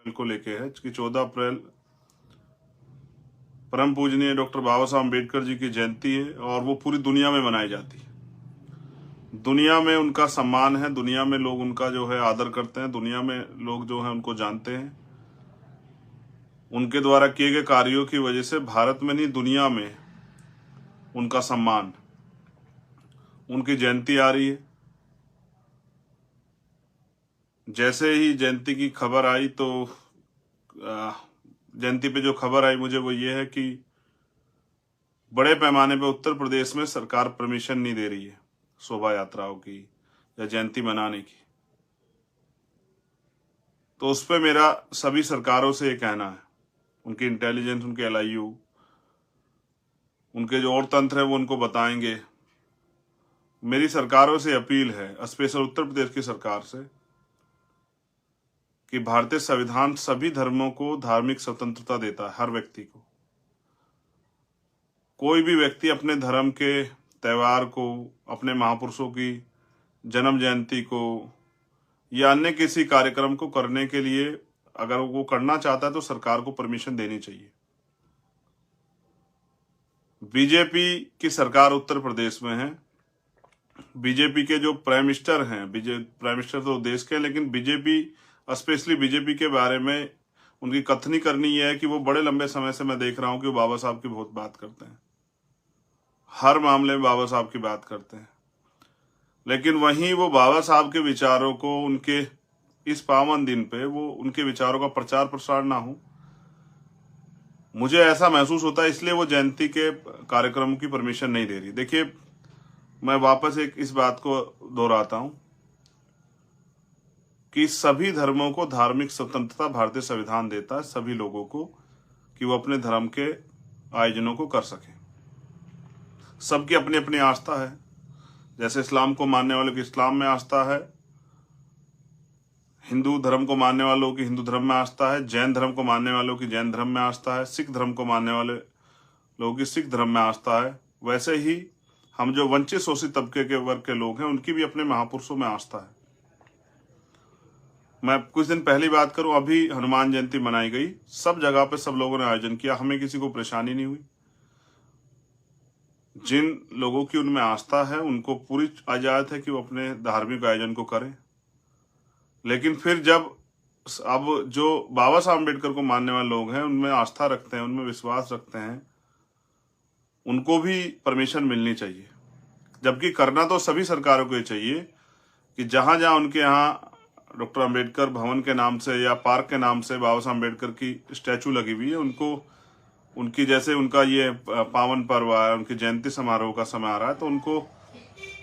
अप्रैल को लेके है कि 14 अप्रैल परम पूजनीय डॉक्टर बाबा साहब अम्बेडकर जी की जयंती है और वो पूरी दुनिया में मनाई जाती है। दुनिया में उनका सम्मान है, दुनिया में लोग उनका जो है आदर करते हैं, दुनिया में लोग जो है उनको जानते हैं। उनके द्वारा किए गए कार्यों की वजह से भारत में नहीं दुनिया में उनका सम्मान, उनकी जयंती आ रही है। जैसे ही जयंती की खबर आई तो जयंती पे जो खबर आई मुझे वो ये है कि बड़े पैमाने पे उत्तर प्रदेश में सरकार परमिशन नहीं दे रही है शोभा यात्राओं की या जयंती मनाने की। तो उस पर मेरा सभी सरकारों से ये कहना है, उनकी इंटेलिजेंस, उनके LIU, उनके जो और तंत्र है वो उनको बताएंगे। मेरी सरकारों से अपील है, स्पेशल उत्तर प्रदेश की सरकार से, कि भारतीय संविधान सभी धर्मों को धार्मिक स्वतंत्रता देता है, हर व्यक्ति को। कोई भी व्यक्ति अपने धर्म के त्यौहार को, अपने महापुरुषों की जन्म जयंती को या अन्य किसी कार्यक्रम को करने के लिए अगर वो करना चाहता है तो सरकार को परमिशन देनी चाहिए। बीजेपी की सरकार उत्तर प्रदेश में है। बीजेपी के जो प्राइम मिनिस्टर हैं, प्राइम मिनिस्टर तो देश के हैं, लेकिन बीजेपी, स्पेशली बीजेपी के बारे में उनकी कथनी करनी यह है कि वो बड़े लंबे समय से मैं देख रहा हूं कि वो बाबा साहब की बहुत बात करते हैं, हर मामले में बाबा साहब की बात करते हैं। लेकिन वहीं वो बाबा साहब के विचारों को उनके इस पावन दिन पे वो उनके विचारों का प्रचार प्रसार ना हो, मुझे ऐसा महसूस होता है, इसलिए वो जयंती के कार्यक्रम की परमिशन नहीं दे रही। देखिए, मैं वापस इस बात को दोहराता हूं कि सभी धर्मों को धार्मिक स्वतंत्रता भारतीय संविधान देता है, सभी लोगों को, कि वो अपने धर्म के आयोजनों को कर सकें। सबकी अपनी अपनी आस्था है। जैसे इस्लाम को मानने वालों की इस्लाम में आस्था है, हिंदू धर्म को मानने वालों की हिंदू धर्म में आस्था है, जैन धर्म को मानने वालों की जैन धर्म में आस्था है, सिख धर्म को मानने वाले लोगों की सिख धर्म में आस्था है। वैसे ही हम जो वंचित शोषित तबके के वर्ग के लोग हैं उनकी भी अपने महापुरुषों में आस्था है। मैं कुछ दिन पहली बात करूं, अभी हनुमान जयंती मनाई गई, सब जगह पे सब लोगों ने आयोजन किया, हमें किसी को परेशानी नहीं हुई। जिन लोगों की उनमें आस्था है उनको पूरी इजाजत है कि वो अपने धार्मिक आयोजन को करें। लेकिन फिर जब अब जो बाबा साहब अम्बेडकर को मानने वाले लोग हैं, उनमें आस्था रखते हैं, उनमें विश्वास रखते हैं, उनको भी परमिशन मिलनी चाहिए। जबकि करना तो सभी सरकारों को ये चाहिए कि जहां जहां उनके यहाँ डॉक्टर अम्बेडकर भवन के नाम से या पार्क के नाम से बाबा साहब अम्बेडकर की स्टैचू लगी हुई है, उनको उनकी जैसे उनका ये पावन पर्व है, उनकी जयंती समारोह का समय आ रहा है, तो उनको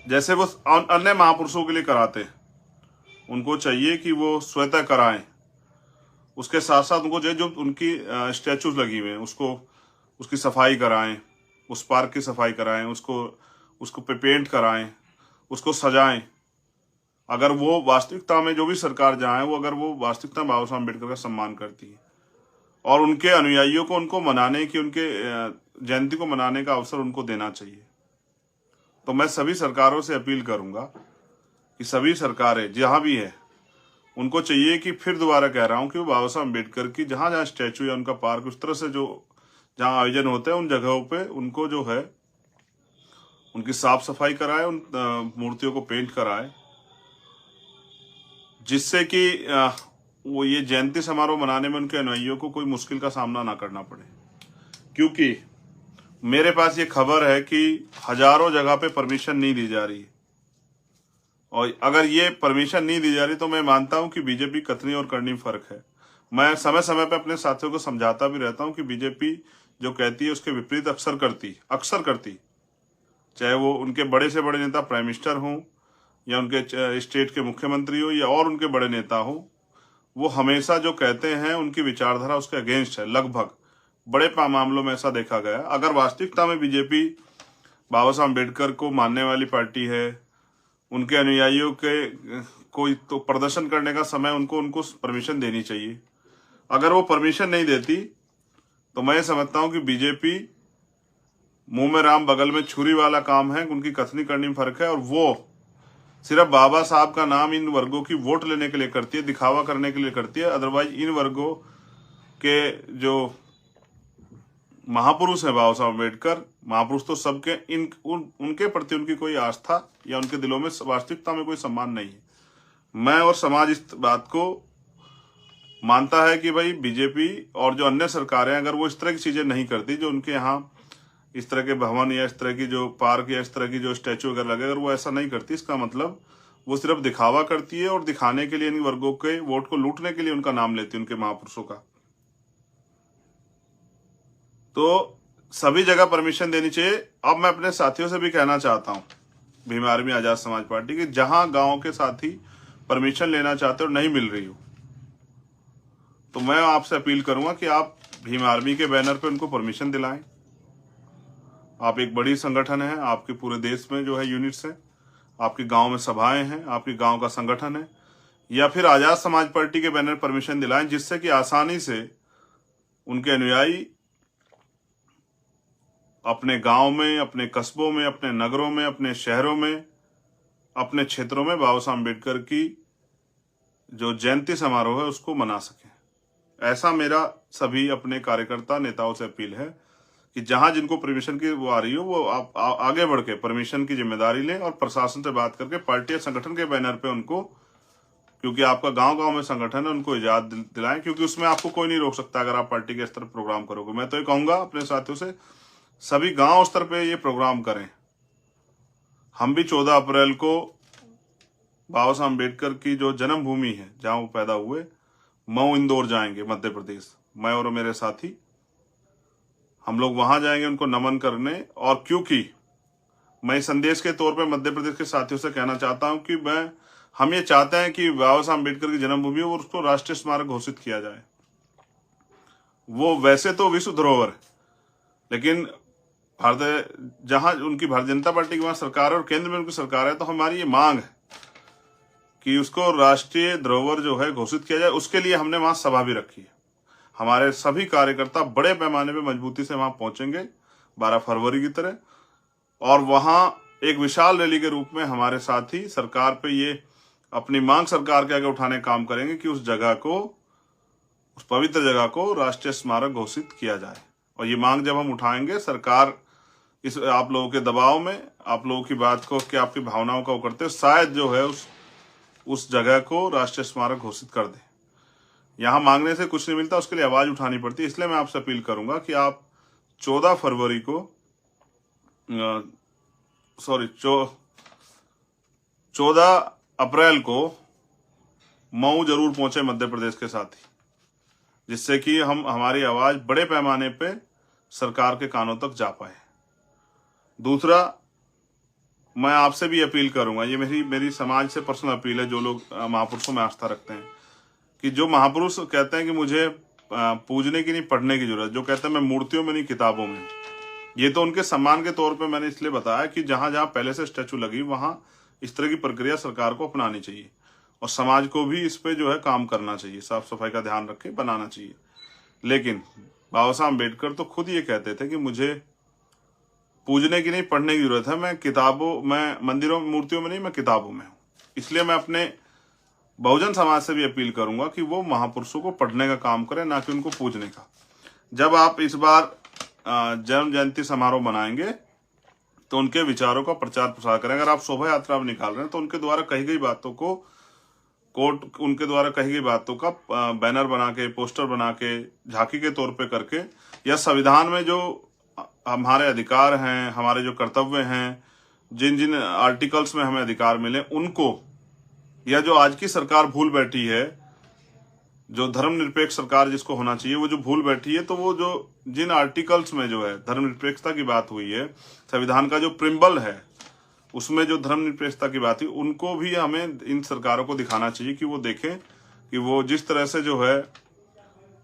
जैसे वो अन्य महापुरुषों के लिए कराते हैं, उनको चाहिए कि वो स्वतः कराएं। उसके साथ साथ उनको जो उनकी स्टैचूज लगी हुई हैं उसकी सफाई कराएं, उस पार्क की सफाई कराएं, उसको पेंट कराएं, उसको सजाएं। अगर वो वास्तविकता में, जो भी सरकार जहाँ है, वो अगर वो वास्तविकता में बाबा साहब अम्बेडकर का सम्मान करती है और उनके अनुयायियों को उनको मनाने की, उनके जयंती को मनाने का अवसर उनको देना चाहिए। तो मैं सभी सरकारों से अपील करूंगा कि सभी सरकारें जहां भी है, उनको चाहिए कि, फिर दोबारा कह रहा हूं, कि वो बाबा साहब अम्बेडकर की जहां जहां स्टैचू या उनका पार्क, उस तरह से जो जहां आयोजन होते हैं उन जगहों पे उनको जो है उनकी साफ सफाई कराए, उन मूर्तियों को पेंट कराए, जिससे कि वो ये जयंती समारोह मनाने में उनके अनुयायियों को कोई मुश्किल का सामना ना करना पड़े। क्योंकि मेरे पास ये खबर है कि हजारों जगह पे परमिशन नहीं दी जा रही है, और अगर ये परमिशन नहीं दी जा रही तो मैं मानता हूं कि बीजेपी कथनी और करनी में फर्क है। मैं समय समय पे अपने साथियों को समझाता भी रहता हूं कि बीजेपी जो कहती है उसके विपरीत अक्सर करती, चाहे वो उनके बड़े से बड़े नेता प्राइम मिनिस्टर हों या उनके स्टेट के मुख्यमंत्री हो या और उनके बड़े नेता हो, वो हमेशा जो कहते हैं उनकी विचारधारा उसके अगेंस्ट है। लगभग बड़े मामलों में ऐसा देखा गया। अगर वास्तविकता में बीजेपी बाबा साहब अम्बेडकर को मानने वाली पार्टी है, उनके अनुयायियों के कोई तो प्रदर्शन करने का समय उनको परमिशन देनी चाहिए। अगर वो परमिशन नहीं देती तो मैं समझता हूं कि बीजेपी मुंह में राम बगल में छुरी वाला काम है, उनकी कथनी करनी में फर्क है, और वो सिर्फ बाबा साहब का नाम इन वर्गों की वोट लेने के लिए करती है, दिखावा करने के लिए करती है। अदरवाइज इन वर्गों के जो महापुरुष है बाबा साहब अम्बेडकर, महापुरुष तो सबके, उनके प्रति उनकी कोई आस्था या उनके दिलों में वास्तविकता में कोई सम्मान नहीं है। मैं और समाज इस बात को मानता है कि भाई बीजेपी और जो अन्य सरकारें अगर वो इस तरह की चीजें नहीं करती, जो उनके यहाँ इस तरह के भवन या इस तरह की जो पार्क या इस तरह की जो स्टैचू वगैरह लगे, अगर वो ऐसा नहीं करती, इसका मतलब वो सिर्फ दिखावा करती है और दिखाने के लिए इन वर्गों के वोट को लूटने के लिए उनका नाम लेती है, उनके महापुरुषों का। तो सभी जगह परमिशन देनी चाहिए। अब मैं अपने साथियों से भी कहना चाहता हूं, भीम आर्मी आजाद समाज पार्टी की, जहां गांव के साथी परमिशन लेना चाहते हो नहीं मिल रही हो, तो मैं आपसे अपील करूंगा कि आप भीम आर्मी के बैनर पे उनको परमिशन दिलाएं। आप एक बड़ी संगठन है, आपके पूरे देश में जो है यूनिट्स है, आपके गांव में सभाएं हैं, आपके गांव का संगठन है, या फिर आजाद समाज पार्टी के बैनर परमिशन दिलाएं, जिससे कि आसानी से उनके अनुयायी अपने गांव में, अपने कस्बों में, अपने नगरों में, अपने शहरों में, अपने क्षेत्रों में बाबा साहब अम्बेडकर की जो जयंती समारोह है उसको मना सकें। ऐसा मेरा सभी अपने कार्यकर्ता नेताओं से अपील है कि जहां जिनको परमिशन की वो आ रही हो, वो आप आगे बढ़ के परमिशन की जिम्मेदारी लें और प्रशासन से बात करके पार्टी या संगठन के बैनर पे उनको, क्योंकि आपका गांव गांव में संगठन है, उनको इजाजत दिलाएं, क्योंकि उसमें आपको कोई नहीं रोक सकता अगर आप पार्टी के स्तर पर प्रोग्राम करोगे। मैं तो ये कहूंगा अपने साथियों से, सभी गांव स्तर पे ये प्रोग्राम करें। हम भी 14 अप्रैल को बाबा साहब अम्बेडकर की जो जन्मभूमि है, जहां वो पैदा हुए, मऊ इंदौर जाएंगे, मध्य प्रदेश। मैं और मेरे साथी हम लोग वहां जाएंगे उनको नमन करने। और क्योंकि मैं संदेश के तौर पे मध्य प्रदेश के साथियों से कहना चाहता हूं कि हम ये चाहते हैं कि बाबा साहब अम्बेडकर की जन्मभूमि और उसको राष्ट्रीय स्मारक घोषित किया जाए। वो वैसे तो विश्व धरोहर है, लेकिन जहां उनकी भारतीय जनता पार्टी की वहां सरकार है और केंद्र में उनकी सरकार है, तो हमारी ये मांग है कि उसको राष्ट्रीय धरोहर जो है घोषित किया जाए। उसके लिए हमने वहां सभा भी रखी है। हमारे सभी कार्यकर्ता बड़े पैमाने पे मजबूती से वहां पहुंचेंगे 12 फरवरी की तरह, और वहां एक विशाल रैली के रूप में हमारे साथी सरकार पे ये अपनी मांग सरकार के आगे उठाने काम करेंगे कि उस जगह को, उस पवित्र जगह को राष्ट्रीय स्मारक घोषित किया जाए। और ये मांग जब हम उठाएंगे, सरकार इस आप लोगों के दबाव में, आप लोगों की बात को, कि आपकी भावनाओं का वो करते हुए शायद जो है उस जगह को राष्ट्रीय स्मारक घोषित कर दे। यहां मांगने से कुछ नहीं मिलता, उसके लिए आवाज उठानी पड़ती है। इसलिए मैं आपसे अपील करूंगा कि आप 14 फरवरी को 14 अप्रैल को मऊ जरूर पहुंचे मध्य प्रदेश के साथी, जिससे कि हमारी आवाज बड़े पैमाने पे सरकार के कानों तक जा पाए। दूसरा, मैं आपसे भी अपील करूंगा, ये मेरी समाज से पर्सनल अपील है, जो लोग महापुरुषों में आस्था रखते हैं, कि जो महापुरुष कहते हैं कि मुझे पूजने की नहीं, पढ़ने की जरूरत, जो कहते हैं मैं मूर्तियों में नहीं किताबों में, ये तो उनके सम्मान के तौर पे मैंने इसलिए बताया कि जहां जहां पहले से स्टैचू लगी वहां इस तरह की प्रक्रिया सरकार को अपनानी चाहिए और समाज को भी इस पे जो है काम करना चाहिए, साफ सफाई का ध्यान रख के बनाना चाहिए। लेकिन बाबा साहब अम्बेडकर तो खुद ये कहते थे कि मुझे पूजने की नहीं, पढ़ने की जरूरत है, मैं मंदिरों मूर्तियों में नहीं, मैं किताबों में हूं। इसलिए मैं अपने बहुजन समाज से भी अपील करूंगा कि वो महापुरुषों को पढ़ने का काम करें, ना कि उनको पूजने का। जब आप इस बार जन्म जयंती समारोह मनाएंगे तो उनके विचारों का प्रचार प्रसार करें। अगर आप शोभा यात्रा निकाल रहे हैं तो उनके द्वारा कही गई बातों को उनके द्वारा कही गई बातों का बैनर बना के, पोस्टर बना के, झांकी के तौर पे करके, या संविधान में जो हमारे अधिकार हैं, हमारे जो कर्तव्य हैं, जिन जिन आर्टिकल्स में हमें अधिकार मिले उनको, या जो आज की सरकार भूल बैठी है, जो धर्मनिरपेक्ष सरकार जिसको होना चाहिए, वो जो भूल बैठी है, तो वो जो जिन आर्टिकल्स में जो है धर्मनिरपेक्षता की बात हुई है, संविधान का जो प्रिम्बल है उसमें जो धर्मनिरपेक्षता की बात हुई, उनको भी हमें इन सरकारों को दिखाना चाहिए कि वो देखें कि वो जिस तरह से जो है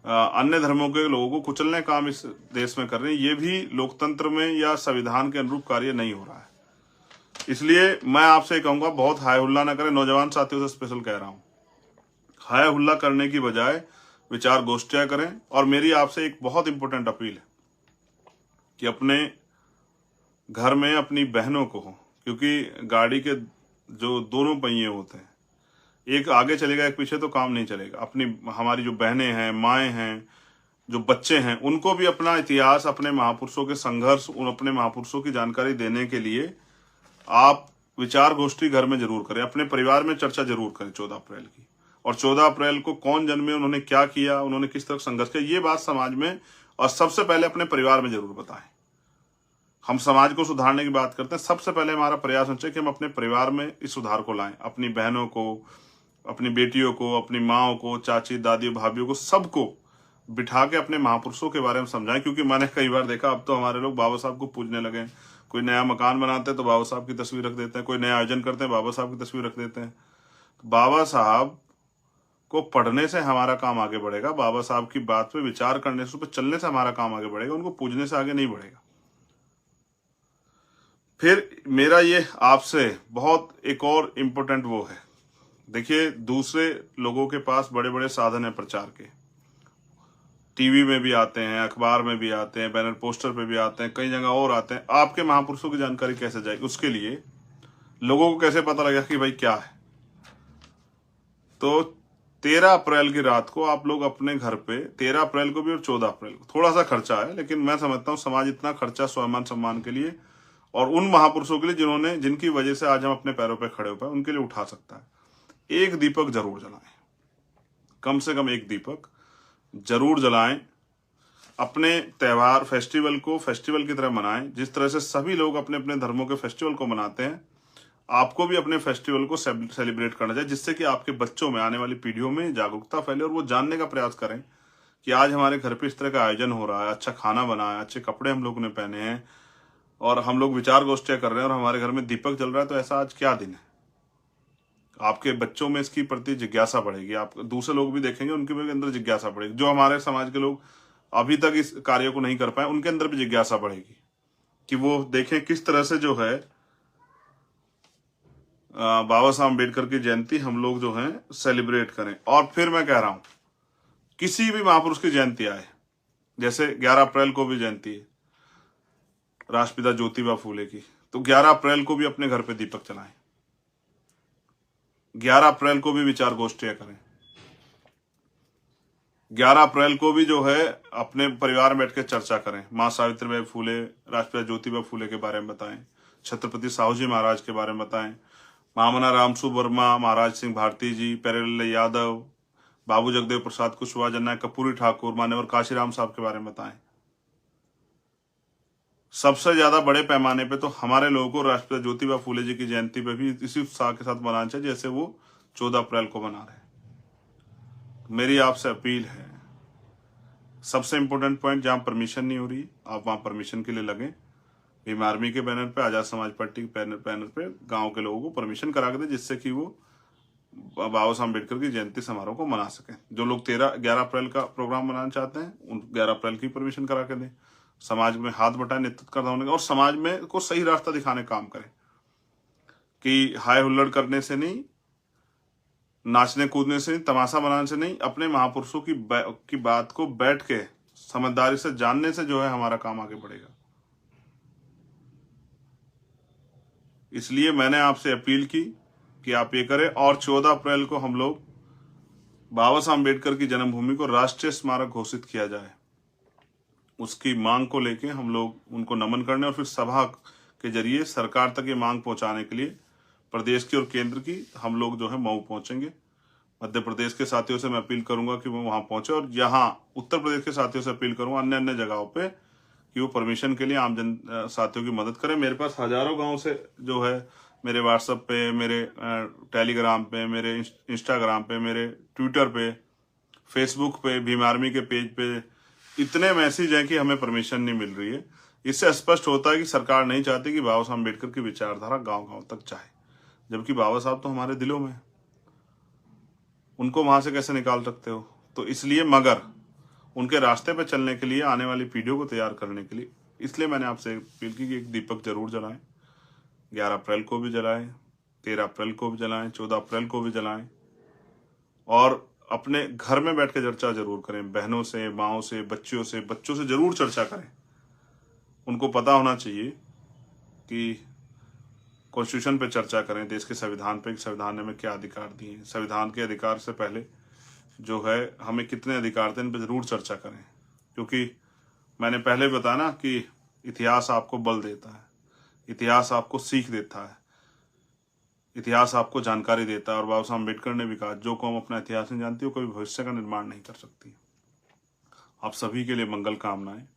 अन्य धर्मों के लोगों को कुचलने का काम इस देश में कर रहे हैं, ये भी लोकतंत्र में या संविधान के अनुरूप कार्य नहीं हो रहा है। इसलिए मैं आपसे कहूंगा, बहुत हाय हुल्ला ना करें। नौजवान साथियों से स्पेशल कह रहा हूं, हाय हुल्ला करने की बजाय विचार गोष्ठियां करें। और मेरी आपसे एक बहुत इंपॉर्टेंट अपील है कि अपने घर में अपनी बहनों को, क्योंकि गाड़ी के जो दोनों पहिए होते हैं, एक आगे चलेगा एक पीछे, तो काम नहीं चलेगा। अपनी हमारी जो बहनें हैं, माएँ हैं, जो बच्चे हैं, उनको भी अपना इतिहास, अपने महापुरुषों के संघर्ष, उन अपने महापुरुषों की जानकारी देने के लिए आप विचार गोष्ठी घर में जरूर करें, अपने परिवार में चर्चा जरूर करें 14 अप्रैल की। और 14 अप्रैल को कौन जन्मे, उन्होंने क्या किया, उन्होंने किस तरह संघर्ष किया, ये बात समाज में और सबसे पहले अपने परिवार में जरूर बताएं। हम समाज को सुधारने की बात करते हैं, सबसे पहले हमारा प्रयास होना चाहिए कि हम अपने परिवार में इस सुधार को लाएं। अपनी बहनों को, अपनी बेटियों को, अपनी माओ को, चाची, दादी, भाभीियों को, सबको बिठा के अपने महापुरुषों के बारे में समझाएं। क्योंकि मैंने कई बार देखा, अब तो हमारे लोग बाबा साहब को पूजने लगे। कोई नया मकान बनाते हैं तो बाबा साहब की तस्वीर रख देते हैं, कोई नया आयोजन करते हैं बाबा साहब की तस्वीर रख देते हैं। बाबा साहब को पढ़ने से हमारा काम आगे बढ़ेगा, बाबा साहब की बात पे विचार करने से, उस पर चलने से हमारा काम आगे बढ़ेगा, उनको पूजने से आगे नहीं बढ़ेगा। फिर मेरा ये आपसे बहुत एक और इम्पोर्टेंट वो है, देखिए दूसरे लोगों के पास बड़े बड़े साधन है प्रचार के, टीवी में भी आते हैं, अखबार में भी आते हैं, बैनर पोस्टर पे भी आते हैं, कई जगह और आते हैं। आपके महापुरुषों की जानकारी कैसे जाएगी, उसके लिए लोगों को कैसे पता लगेगा कि भाई क्या है। तो 13 अप्रैल की रात को आप लोग अपने घर पे, 13 अप्रैल को भी और 14 अप्रैल को, थोड़ा सा खर्चा है, लेकिन मैं समझता हूँ समाज इतना खर्चा स्वाभिमान सम्मान के लिए और उन महापुरुषों के लिए जिन्होंने, जिनकी वजह से आज हम अपने पैरों पे खड़े हो पाए, उनके लिए उठा सकता है। एक दीपक जरूर जलाएं, कम से कम एक दीपक जरूर जलाएं। अपने त्योहार, फेस्टिवल को फेस्टिवल की तरह मनाएं। जिस तरह से सभी लोग अपने अपने धर्मों के फेस्टिवल को मनाते हैं, आपको भी अपने फेस्टिवल को सेलिब्रेट करना चाहिए, जिससे कि आपके बच्चों में, आने वाली पीढ़ियों में जागरूकता फैले और वो जानने का प्रयास करें कि आज हमारे घर पे इस तरह का आयोजन हो रहा है, अच्छा खाना बना है, अच्छे कपड़े हम लोग ने पहने हैं और हम लोग विचार गोष्ठियां कर रहे हैं और हमारे घर में दीपक जल रहा है, तो ऐसा आज क्या दिन है। आपके बच्चों में इसकी प्रति जिज्ञासा बढ़ेगी, आप दूसरे लोग भी देखेंगे, उनके भी अंदर जिज्ञासा बढ़ेगी। जो हमारे समाज के लोग अभी तक इस कार्य को नहीं कर पाए, उनके अंदर भी जिज्ञासा बढ़ेगी कि वो देखें किस तरह से जो है बाबा साहब अम्बेडकर की जयंती हम लोग जो है सेलिब्रेट करें। और फिर मैं कह रहा हूं, किसी भी महापुरुष की जयंती आए, जैसे 11 अप्रैल को भी जयंती है राष्ट्रपिता ज्योतिबा फूले की, तो 11 अप्रैल को भी अपने घर पे दीपक जलाएं, 11 अप्रैल को भी विचार गोष्ठियां करें, 11 अप्रैल को भी जो है अपने परिवार में बैठ के चर्चा करें। माँ सावित्रीबाई फूले, राष्ट्रपिता ज्योतिबा फूले के बारे में बताएं, छत्रपति साहू जी महाराज के बारे में बताएं, महामना रामसु वर्मा, महाराज सिंह भारती जी, प्यारेलाल यादव, बाबू जगदेव प्रसाद कुशवाहा, जननायक कर्पूरी ठाकुर, मान्यवर काशीराम साहब के बारे में बताएं। सबसे ज्यादा बड़े पैमाने पे तो हमारे लोगों को राष्ट्रपिता ज्योतिबा फूले जी की जयंती पे भी इसी उत्साह के साथ मनाना चाहिए जैसे वो 14 अप्रैल को मना रहे हैं। मेरी आपसे अपील है, सबसे इंपॉर्टेंट पॉइंट, जहां परमिशन नहीं हो रही आप वहां परमिशन के लिए लगें। भीम आर्मी के बैनर पे, आजाद समाज पार्टी के बैनर पे गांव के लोगों को परमिशन करा के दे, जिससे कि वो बाबा साहब अम्बेडकर की जयंती समारोह को मना सकें। जो लोग 11 अप्रैल का प्रोग्राम मनाना चाहते हैं, उन 11 अप्रैल की परमिशन करा के दें। समाज में हाथ बटाएं, नेतृत्व करना होने का, और समाज में को सही रास्ता दिखाने का काम करें कि हाय हुल्लड़ करने से नहीं, नाचने कूदने से नहीं, तमाशा बनाने से नहीं, अपने महापुरुषों की बात को बैठ के समझदारी से जानने से जो है हमारा काम आगे बढ़ेगा। इसलिए मैंने आपसे अपील की कि आप ये करें और 14 अप्रैल को हम लोग बाबा साहब अम्बेडकर की जन्मभूमि को राष्ट्रीय स्मारक घोषित किया जाए। उसकी मांग को लेके हम लोग उनको नमन करने और फिर सभा के जरिए सरकार तक ये मांग पहुंचाने के लिए प्रदेश की और केंद्र की हम लोग जो है मऊ पहुंचेंगे। मध्य प्रदेश के साथियों से मैं अपील करूंगा कि वो वहां पहुंचे, और यहाँ उत्तर प्रदेश के साथियों से अपील करूंगा अन्य अन्य जगहों पे कि वो परमिशन के लिए आम जन साथियों की मदद करें। मेरे पास हजारों गांव से जो है मेरे व्हाट्सएप पे, मेरे टेलीग्राम पे, मेरे इंस्टाग्राम पे, मेरे ट्विटर पे, फेसबुक पे, भीम आर्मी के पेज पे इतने मैसेज हैं कि हमें परमिशन नहीं मिल रही है। इससे स्पष्ट होता है कि सरकार नहीं चाहती कि बाबा साहब अम्बेडकर की विचारधारा गांव गांव तक जाए, जबकि बाबा साहब तो हमारे दिलों में, उनको वहां से कैसे निकाल सकते हो। तो इसलिए, मगर उनके रास्ते पे चलने के लिए, आने वाली पीढ़ियों को तैयार करने के लिए, इसलिए मैंने आपसे अपील की कि एक दीपक जरूर जलाएं। 11 अप्रैल को भी जलाएं, 13 अप्रैल को भी जलाएं, 14 अप्रैल को भी जलाएं, और अपने घर में बैठ के चर्चा जरूर करें। बहनों से, माओं से, बच्चों से जरूर चर्चा करें। उनको पता होना चाहिए कि कॉन्स्टिट्यूशन पे चर्चा करें, देश के संविधान पे, संविधान ने हमें क्या अधिकार दिए हैं, संविधान के अधिकार से पहले जो है हमें कितने अधिकार थे, इन पर जरूर चर्चा करें। क्योंकि मैंने पहले बताया ना कि इतिहास आपको बल देता है, इतिहास आपको सीख देता है, इतिहास आपको जानकारी देता है। और बाबा साहब अम्बेडकर ने भी कहा, जो कौम अपना इतिहास नहीं जानती वो कभी भविष्य का निर्माण नहीं कर सकती। आप सभी के लिए मंगल कामनाएं।